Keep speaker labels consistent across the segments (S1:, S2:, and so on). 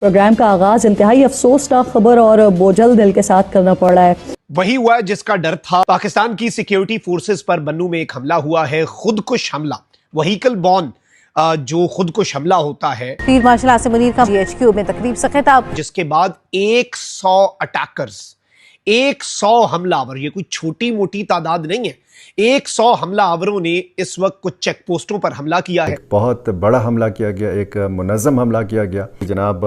S1: Programme का आगाज इंतहाई अफसोसनाक खबर और बोझल दिल के साथ करना पड़ रहा है।
S2: वही हुआ है जिसका डर था। पाकिस्तान की सिक्योरिटी फोर्सेस पर बन्नू में एक हमला हुआ है, खुदकुश हमला, व्हीकल बॉर्न जो खुदकुश हमला होता है।
S3: फील्ड मार्शल आसिम मुनीर का GHQ में तकरीब से खिताब,
S2: जिसके बाद 100 अटैकर्स, 100 हमलावर, ये कोई छोटी मोटी तादाद नहीं है, 100 हमलावरों ने इस वक्त कुछ चेक पोस्टों पर हमला किया है।
S4: बहुत बड़ा हमला किया गया, एक मुनज़्ज़म हमला किया गया। जनाब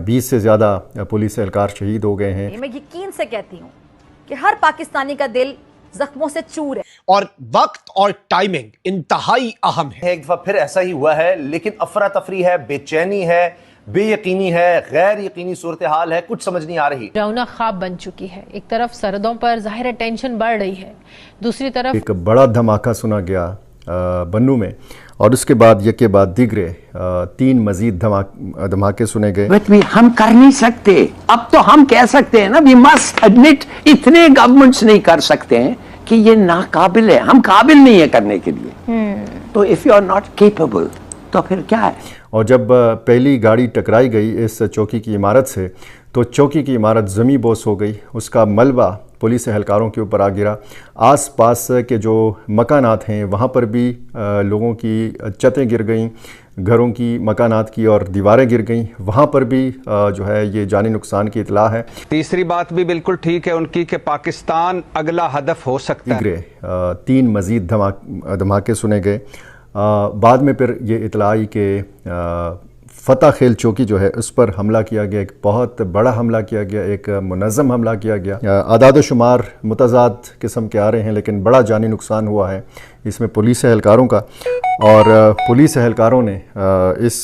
S4: 20 से ज़्यादा पुलिस एहलकार शहीद हो गए हैं।
S3: मैं यकीन से कहती हूँ कि हर पाकिस्तानी का दिल जख्मों से चूर है
S2: और वक्त और टाइमिंग इंतहाई अहम है।
S5: एक दफा फिर ऐसा ही हुआ है, लेकिन अफरा तफरी है, बेचैनी है, बेयकीनी है, गैर यकीनी सूरत हाल है, कुछ समझ नहीं आ रही।
S6: डरावना ख्वाब बन चुकी है। एक तरफ सरहदों पर ज़ाहिर टेंशन बढ़ रही है, दूसरी तरफ
S4: एक बड़ा धमाका सुना गया बन्नू में, और उसके बाद यके बाद दिगरे 3 मजीद धमाके सुने गए।
S7: हम कर नहीं सकते, अब तो हम कह सकते हैं ना, वी मस्ट एडमिट, इतने गवर्नमेंट्स नहीं कर सकते हैं कि ये नाकाबिल है, हम काबिल नहीं है करने के लिए। तो if you are not capable तो फिर क्या है।
S4: और जब पहली गाड़ी टकराई गई इस चौकी की इमारत से, तो चौकी की इमारत ज़मी बोस हो गई, उसका मलबा पुलिस एहलकारों के ऊपर आ गिरा। आस पास के जो मकानात हैं वहाँ पर भी लोगों की छतें गिर गईं, घरों की, मकानात की और दीवारें गिर गईं, वहाँ पर भी जो है ये जानी नुकसान की इतला है।
S8: तीसरी बात भी बिल्कुल ठीक है उनकी कि पाकिस्तान अगला हदफ हो सकता है।
S4: 3 मजीद धमाके सुने गए। बाद में फिर ये इतला आई कि फ़तह खेल चौकी जो है उस पर हमला किया गया, एक बहुत बड़ा हमला किया गया, एक मुनज़्ज़म हमला किया गया। आदाद शुमार मुतज़ाद किस्म के आ रहे हैं, लेकिन बड़ा जानी नुकसान हुआ है इसमें पुलिस एहलकारों का। और पुलिस एहलकारों ने इस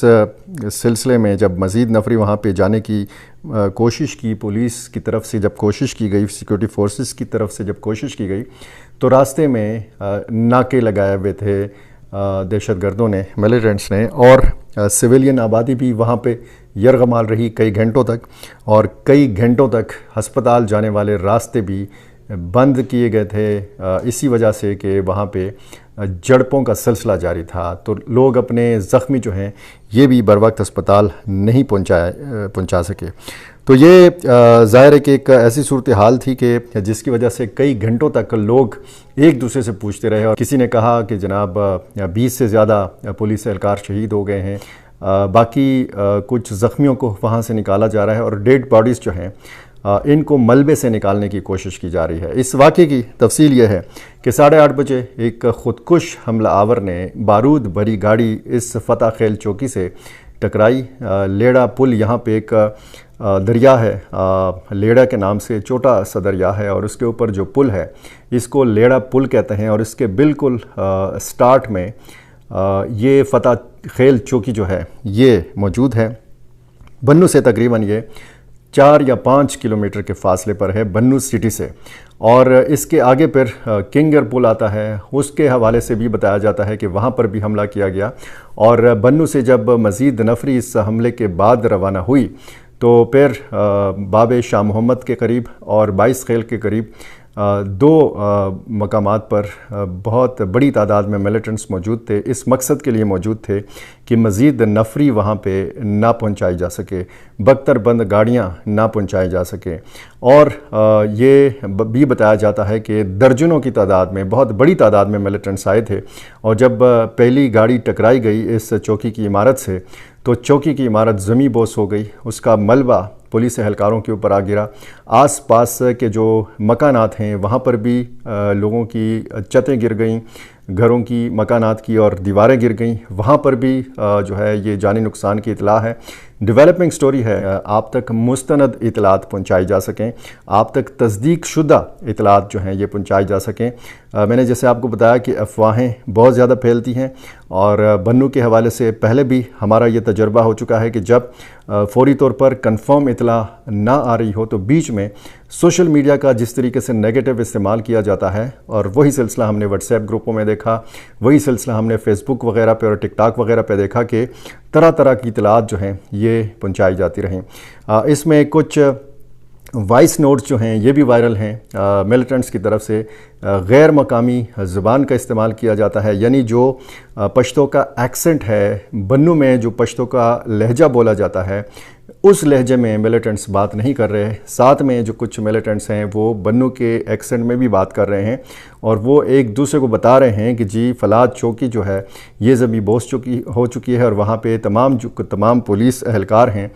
S4: सिलसिले में जब मज़ीद नफरी वहाँ पे जाने की कोशिश की, पुलिस की तरफ से जब कोशिश की गई, सिक्योरिटी फोर्सेस की तरफ से जब कोशिश की गई, तो रास्ते में नाके लगाए हुए थे दहशतगर्दों ने, मिलिटेंट्स ने, और सिविलियन आबादी भी वहाँ पे यरगमाल रही कई घंटों तक, और कई घंटों तक हस्पताल जाने वाले रास्ते भी बंद किए गए थे इसी वजह से कि वहाँ पे झड़पों का सिलसिला जारी था। तो लोग अपने ज़ख्मी जो हैं ये भी बर वक्त अस्पताल नहीं पहुँचा सके। तो ये ज़ाहिर है कि एक ऐसी सूरत हाल थी कि जिसकी वजह से कई घंटों तक लोग एक दूसरे से पूछते रहे, और किसी ने कहा कि जनाब 20 से ज़्यादा पुलिस एहलकार शहीद हो गए हैं, बाकी कुछ ज़ख्मियों को वहाँ से निकाला जा रहा है, और डेड बॉडीज़ जो हैं इनको मलबे से निकालने की कोशिश की जा रही है। इस वाक़े की तफसील ये है कि 8:30 बजे एक ख़ुदकुश हमला आवर ने बारूद भरी गाड़ी इस फ़तह खेल चौकी से टकराई। लेड़ा पुल, यहाँ पे एक दरिया है, लेड़ा के नाम से छोटा सा दरिया है, और उसके ऊपर जो पुल है इसको लेड़ा पुल कहते हैं। और इसके बिल्कुल स्टार्ट में ये फ़तह खेल चौकी जो है ये मौजूद है। बन्नू से तकरीबन ये 4 या 5 किलोमीटर के फासले पर है, बन्नू सिटी से। और इसके आगे पर किंगर पुल आता है, उसके हवाले से भी बताया जाता है कि वहाँ पर भी हमला किया गया। और बन्नू से जब मज़ीद नफरी इस हमले के बाद रवाना हुई, तो फिर बाब शाह मोहम्मद के करीब और 22 खेल के करीब 2 मकामात पर बहुत बड़ी तादाद में मिलिटेंट्स मौजूद थे। इस मकसद के लिए मौजूद थे कि मज़ीद नफरी वहाँ पे ना पहुँचाई जा सके, बख्तर बंद गाड़ियाँ ना पहुँचाई जा सके। और ये भी बताया जाता है कि दर्जनों की तादाद में, बहुत बड़ी तादाद में मिलिटेंट्स आए थे। और जब पहली गाड़ी टकराई गई इस चौकी की इमारत से, तो चौकी की इमारत ज़मी बोस हो गई, उसका मलबा पुलिस एहलकारों के ऊपर आ गिरा। आस पास के जो मकानात हैं वहाँ पर भी लोगों की छतें गिर गईं, घरों की, मकानात की और दीवारें गिर गईं, वहाँ पर भी जो है ये जानी नुकसान की इतला है। डेवलपिंग स्टोरी है, आप तक मुस्तनद इतलात पहुँचाई जा सकें, आप तक तस्दीक शुदा इतलात जो हैं ये पहुँचाई जा सकें। मैंने जैसे आपको बताया कि अफवाहें बहुत ज़्यादा फैलती हैं, और बन्नू के हवाले से पहले भी हमारा ये तजर्बा हो चुका है कि जब फौरी तौर पर कंफर्म इतला ना आ रही हो, तो बीच में सोशल मीडिया का जिस तरीके से नेगेटिव इस्तेमाल किया जाता है, और वही सिलसिला हमने व्हाट्सएप ग्रुपों में देखा, वही सिलसिला हमने फेसबुक वगैरह पे और टिकटॉक वगैरह पे देखा कि तरह तरह की इतलात जो हैं ये पहुंचाई जाती रहें। इसमें कुछ वॉइस नोट्स जो हैं ये भी वायरल हैं मिलिटेंट्स की तरफ से। गैर मकामी ज़ुबान का इस्तेमाल किया जाता है, यानी जो पश्तो का एक्सेंट है, बन्नू में जो पश्तो का लहजा बोला जाता है, उस लहजे में मिलिटेंट्स बात नहीं कर रहे। साथ में जो कुछ मिलिटेंट्स हैं वो बन्नू के एक्सेंट में भी बात कर रहे हैं और वो एक दूसरे को बता रहे हैं कि जी फलाद चौकी जो है ये ज़मीं बोस हो चुकी है और वहाँ पे तमाम पुलिस एहलकार हैं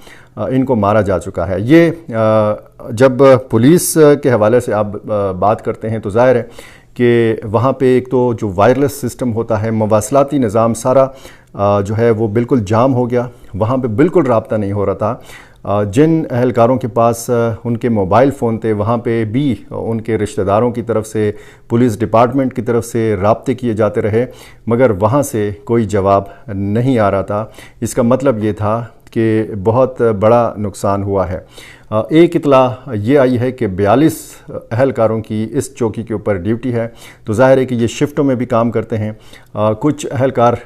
S4: इनको मारा जा चुका है। ये जब पुलिस के हवाले से आप बात करते हैं तो ज़ाहिर है कि वहाँ पे एक तो जो वायरलेस सिस्टम होता है, मवासलाती निज़ाम सारा जो है वो बिल्कुल जाम हो गया, वहाँ पे बिल्कुल राब्ता नहीं हो रहा था। जिन अहलकारों के पास उनके मोबाइल फ़ोन थे वहाँ पे भी उनके रिश्तेदारों की तरफ से, पुलिस डिपार्टमेंट की तरफ से राब्ते किए जाते रहे मगर वहाँ से कोई जवाब नहीं आ रहा था। इसका मतलब ये था कि बहुत बड़ा नुकसान हुआ है। एक इत्तला ये आई है कि 42 अहलकारों की इस चौकी के ऊपर ड्यूटी है, तो ज़ाहिर है कि ये शिफ्टों में भी काम करते हैं। कुछ अहलकार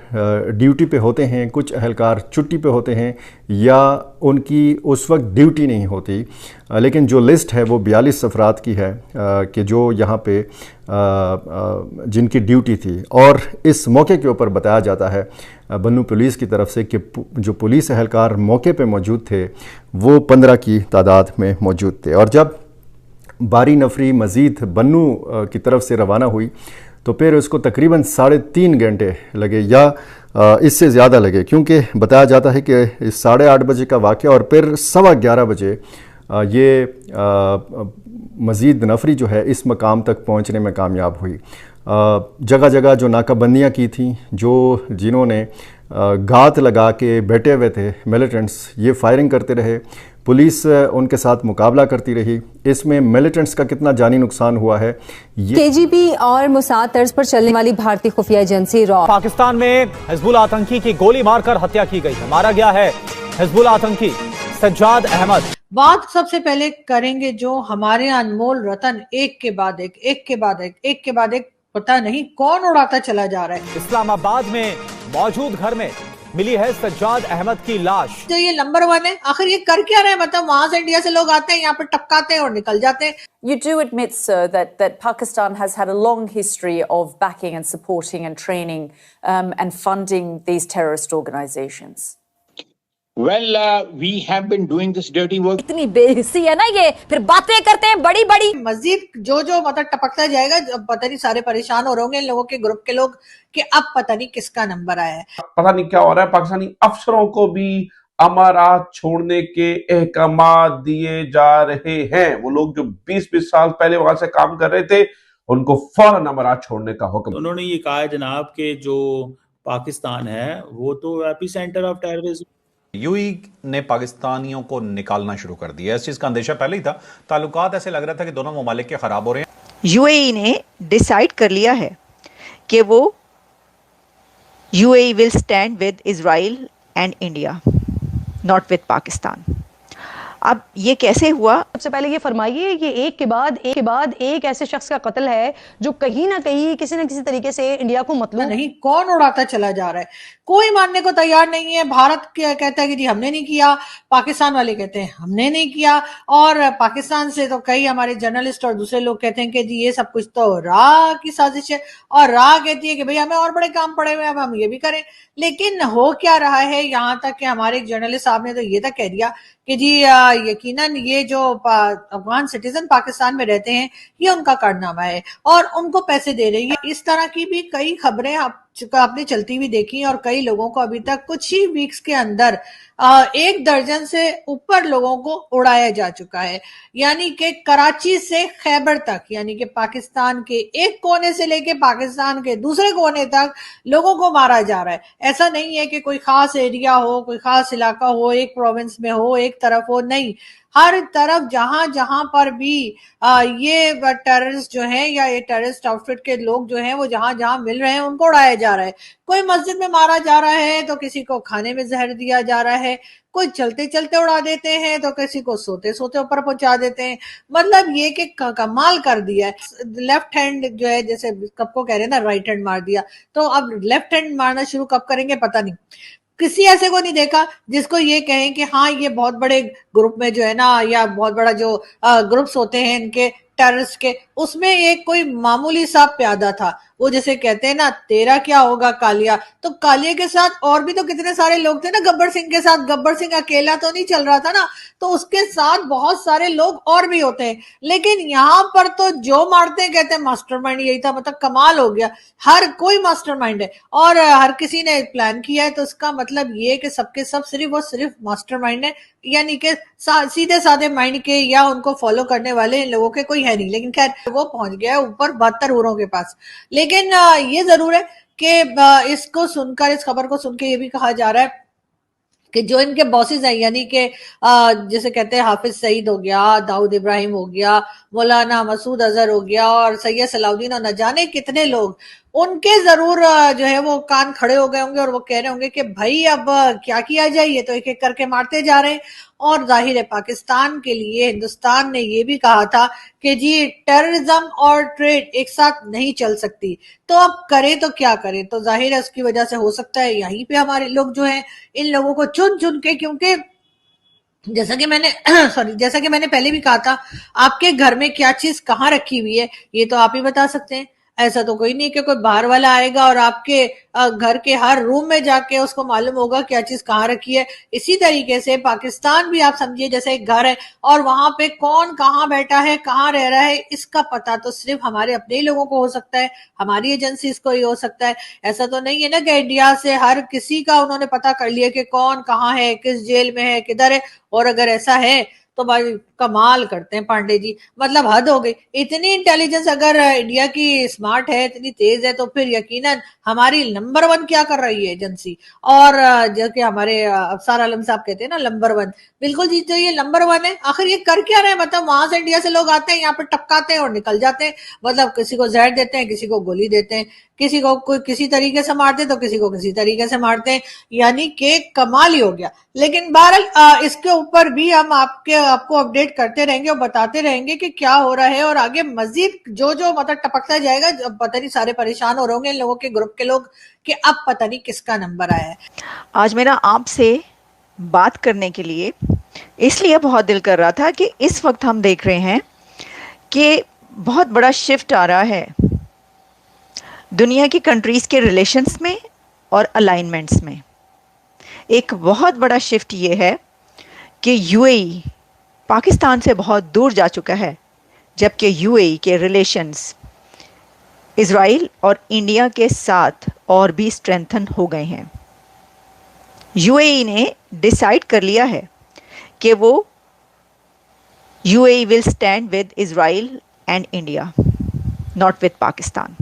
S4: ड्यूटी पे होते हैं, कुछ अहलकार छुट्टी पे होते हैं या उनकी उस वक्त ड्यूटी नहीं होती। लेकिन जो लिस्ट है वो 42 अफराद की है कि जो यहाँ पे जिनकी ड्यूटी थी। और इस मौके के ऊपर बताया जाता है बन्नू पुलिस की तरफ से कि जो पुलिस एहलकार मौके पे मौजूद थे वो 15 की तादाद में मौजूद थे। और जब बारी नफरी मज़ीद बन्नू की तरफ से रवाना हुई तो फिर उसको तकरीबन 3.5 घंटे लगे या इससे ज़्यादा लगे, क्योंकि बताया जाता है कि 8:30 बजे का वाक़या और फिर 11:15 बजे ये मज़ीद नफरी जो है इस मकाम तक पहुंचने में कामयाब हुई। जगह जगह जो नाकाबंदियाँ की थी, जो जिन्होंने घात लगा के बैठे हुए थे मिलिटेंट्स, ये फायरिंग करते रहे, पुलिस उनके साथ मुकाबला करती रही। इसमें मिलिटेंट्स का कितना जानी नुकसान हुआ है ये
S9: केजीबी और मोसाद तर्ज पर चलने वाली भारतीय खुफिया एजेंसी रॉ।
S10: पाकिस्तान में हिजबुल आतंकी की गोली मारकर हत्या की गई है। मारा गया है हिजबुल आतंकी सज्जाद अहमद।
S11: बात सबसे पहले करेंगे जो हमारे अनमोल रतन एक के बाद एक पता नहीं कौन उड़ाता चला जा रहा है।
S10: इस्लामाबाद में मौजूद घर में मिली है सज्जाद अहमद की लाश।
S11: तो ये नंबर 1 है, आखिर ये कर क्या रहे हैं? मतलब वहां से इंडिया से लोग आते हैं, यहाँ पे टपकाते हैं और निकल जाते हैं।
S3: You do admit, sir, that Pakistan has had a long history of backing and supporting and training and funding these terrorist organizations.
S12: Well, we have been doing this dirty work.
S3: इतनी बेहिस्सी है ना ये, फिर बातें करते हैं बड़ी बड़ी।
S11: मजीद जो मतलब टपकता जाएगा, पता नहीं सारे परेशान हो रहे होंगे इन लोगों के ग्रुप के लोग कि अब पता नहीं किसका नंबर आया है।
S13: पता नहीं क्या हो रहा है। पाकिस्तानी अफसरों को भी अमारात छोड़ने के अहकामात दिए जा रहे हैं। वो लोग जो 20-20 साल पहले वहां से काम कर रहे थे उनको फौरन अमारात छोड़ने का हुक्म।
S14: उन्होंने ये कहा है जनाब कि जो पाकिस्तान है वो तो AP centre of terrorism.
S15: UAE ने पाकिस्तानियों को निकालना शुरू कर दिया। इस चीज का अंदेशा पहले ही था। ताल्लुकात ऐसे लग रहा था कि दोनों ममालिक के खराब हो रहे हैं।
S16: यूएई ने डिसाइड कर लिया है कि वो UAE will stand with Israel and India, not with Pakistan. अब ये कैसे हुआ?
S17: सबसे पहले ये फरमाइए कि एक के बाद एक ऐसे शख्स का कत्ल है जो कहीं ना कहीं किसी न किसी तरीके से इंडिया को मतलूब
S11: नहीं, कौन उड़ाता चला जा रहा है, कोई मानने को तैयार नहीं है। भारत कहता है कि जी हमने नहीं किया, पाकिस्तान वाले कहते हैं हमने नहीं किया, और पाकिस्तान से तो कई हमारे जर्नलिस्ट और दूसरे लोग कहते हैं कि जी ये सब कुछ तो राह की साजिश है, और राह कहती है कि भाई हमें और बड़े काम पड़े हुए हैं, अब हम ये भी करें। लेकिन हो क्या रहा है, यहाँ तक कि हमारे एक जर्नलिस्ट साहब ने तो ये तक कह दिया कि जी यकीनन ये जो अफगान सिटीजन पाकिस्तान में रहते हैं ये उनका कारनामा है और उनको पैसे दे रही है। इस तरह की भी कई खबरें आपने चलती हुई देखी और कई लोगों को अभी तक कुछ ही वीक्स के अंदर 1 दर्जन से ऊपर लोगों को उड़ाया जा चुका है। यानी कि कराची से खैबर तक, यानी कि पाकिस्तान के एक कोने से लेके पाकिस्तान के दूसरे कोने तक लोगों को मारा जा रहा है। ऐसा नहीं है कि कोई खास एरिया हो, कोई खास इलाका हो, एक प्रोविंस में हो, एक तरफ हो, नहीं, हर तरफ जहां जहां पर भी ये टेररिस्ट जो हैं या ये टेररिस्ट आउटफिट के लोग जो हैं वो जहां जहां मिल रहे हैं उनको उड़ाया जा रहा है। कोई मस्जिद में मारा जा रहा है तो किसी को खाने में जहर दिया जा रहा है, कोई चलते चलते उड़ा देते हैं तो किसी को सोते सोते ऊपर पहुंचा देते हैं। मतलब ये कि कमाल कर दिया है। लेफ्ट हैंड जो है, जैसे कब को कह रहे हैं ना राइट हैंड मार दिया, तो अब लेफ्ट हैंड मारना शुरू कब करेंगे पता नहीं। किसी ऐसे को नहीं देखा जिसको ये कहें कि हाँ ये बहुत बड़े ग्रुप में जो है ना, या बहुत बड़ा जो ग्रुप्स होते हैं इनके, टेररिस्ट के, उसमें एक कोई मामूली सा प्यादा था, वो जैसे कहते हैं ना तेरा क्या होगा कालिया, तो कालिया के साथ और भी तो कितने सारे लोग थे ना, गब्बर सिंह के साथ, गब्बर सिंह अकेला तो नहीं चल रहा था ना, तो उसके साथ बहुत सारे लोग और भी होते हैं। लेकिन यहाँ पर तो जो मारते हैं कहते हैं मास्टरमाइंड यही था, मतलब कमाल हो गया, हर कोई मास्टरमाइंड है और हर किसी ने प्लान किया है, तो इसका मतलब ये कि सबके सब सिर्फ मास्टरमाइंड है, यानी कि सीधे साधे माइंड के या उनको फॉलो करने वाले इन लोगों के कोई है नहीं। लेकिन खैर वो पहुंच गया है ऊपर 72 हूरों के पास। लेकिन ये जरूर है कि इसको सुनकर, इस खबर को सुन के ये भी कहा जा रहा है कि जो इनके बॉसेस हैं, यानी कि जैसे कहते हैं हाफिज सईद हो गया, दाऊद इब्राहिम हो गया, मौलाना मसूद अजहर हो गया और सैयद सलाउद्दीन और न जाने कितने लोग, उनके जरूर जो है वो कान खड़े हो गए होंगे और वो कह रहे होंगे कि भाई अब क्या किया जाए, ये तो एक एक करके मारते जा रहे हैं। और जाहिर है पाकिस्तान के लिए हिंदुस्तान ने ये भी कहा था कि जी टेररिज्म और ट्रेड एक साथ नहीं चल सकती, तो अब करें तो क्या करें। तो जाहिर है उसकी वजह से हो सकता है यहीं पे हमारे लोग जो हैं इन लोगों को चुन चुन के, क्योंकि जैसा कि मैंने पहले भी कहा था, आपके घर में क्या चीज कहाँ रखी हुई है ये तो आप ही बता सकते हैं। ऐसा तो कोई नहीं कि कोई बाहर वाला आएगा और आपके घर के हर रूम में जाके उसको मालूम होगा क्या चीज कहाँ रखी है। इसी तरीके से पाकिस्तान भी आप समझिए जैसे एक घर है और वहां पे कौन कहाँ बैठा है, कहाँ रह रहा है, इसका पता तो सिर्फ हमारे अपने ही लोगों को हो सकता है, हमारी एजेंसीज को ही हो सकता है। ऐसा तो नहीं है ना कि इंडिया से हर किसी का उन्होंने पता कर लिया कि कौन कहाँ है, किस जेल में है, किधर है। और अगर ऐसा है तो भाई कमाल करते हैं पांडे जी, मतलब हद हो गई। इतनी इंटेलिजेंस अगर इंडिया की स्मार्ट है, इतनी तेज है, तो फिर यकीनन हमारी नंबर 1 क्या कर रही है एजेंसी। और जो कि हमारे अफसार आलम साहब कहते हैं ना नंबर 1, बिल्कुल जी, तो ये नंबर 1 है। आखिर ये कर क्या रहे हैं, मतलब वहां से इंडिया से लोग आते हैं, यहाँ पे टपकाते हैं और निकल जाते हैं, मतलब किसी को जहर देते हैं, किसी को गोली देते हैं, किसी को कोई किसी तरीके से मारते हैं तो किसी को किसी तरीके से मारते हैं, यानी कि कमाल ही हो गया। लेकिन बहरहाल इसके ऊपर भी हम आपको अपडेट करते रहेंगे और बताते रहेंगे कि क्या हो रहा है, और आगे मजीद जो मतलब टपकता जाएगा। पता नहीं सारे परेशान हो रहे होंगे इन लोगों के ग्रुप के लोग कि अब पता नहीं किसका नंबर आया है।
S16: आज मेरा आपसे बात करने के लिए इसलिए बहुत दिल कर रहा था कि इस वक्त हम देख रहे हैं कि बहुत बड़ा शिफ्ट आ रहा है दुनिया की कंट्रीज़ के रिलेशंस में और अलाइनमेंट्स में। एक बहुत बड़ा शिफ्ट ये है कि यूएई पाकिस्तान से बहुत दूर जा चुका है, जबकि यूएई के रिलेशंस इज़राइल और इंडिया के साथ और भी स्ट्रेंथन हो गए हैं। यूएई ने डिसाइड कर लिया है कि वो UAE will stand with Israel and India, not with Pakistan.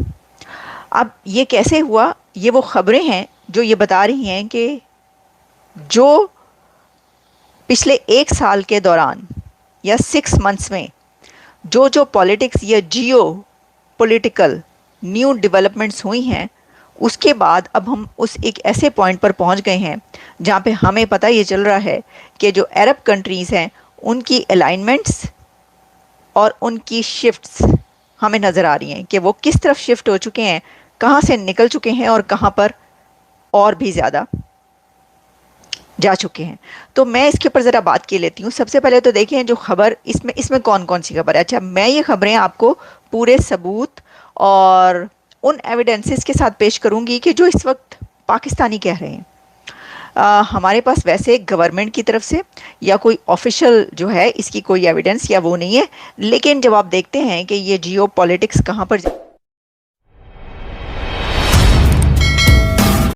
S16: अब ये कैसे हुआ, ये वो ख़बरें हैं जो ये बता रही हैं कि जो पिछले 1 साल के दौरान या 6 मंथ्स में जो पॉलिटिक्स या जियो पॉलिटिकल न्यू डेवलपमेंट्स हुई हैं, उसके बाद अब हम उस एक ऐसे पॉइंट पर पहुंच गए हैं जहां पे हमें पता ये चल रहा है कि जो अरब कंट्रीज़ हैं उनकी अलाइनमेंट्स और उनकी शिफ्ट्स हमें नज़र आ रही हैं कि वो किस तरफ शिफ्ट हो चुके हैं, कहाँ से निकल चुके हैं और कहाँ पर और भी ज़्यादा जा चुके हैं। तो मैं इसके ऊपर ज़रा बात की लेती हूँ। सबसे पहले तो देखें जो खबर इसमें कौन कौन सी खबर है। अच्छा, मैं ये खबरें आपको पूरे सबूत और उन एविडेंसेस के साथ पेश करूँगी कि जो इस वक्त पाकिस्तानी कह रहे हैं। हमारे पास वैसे गवर्नमेंट की तरफ से या कोई ऑफिशियल जो है इसकी कोई एविडेंस या वो नहीं है, लेकिन जब आप देखते हैं कि ये जियो पॉलिटिक्स कहाँ पर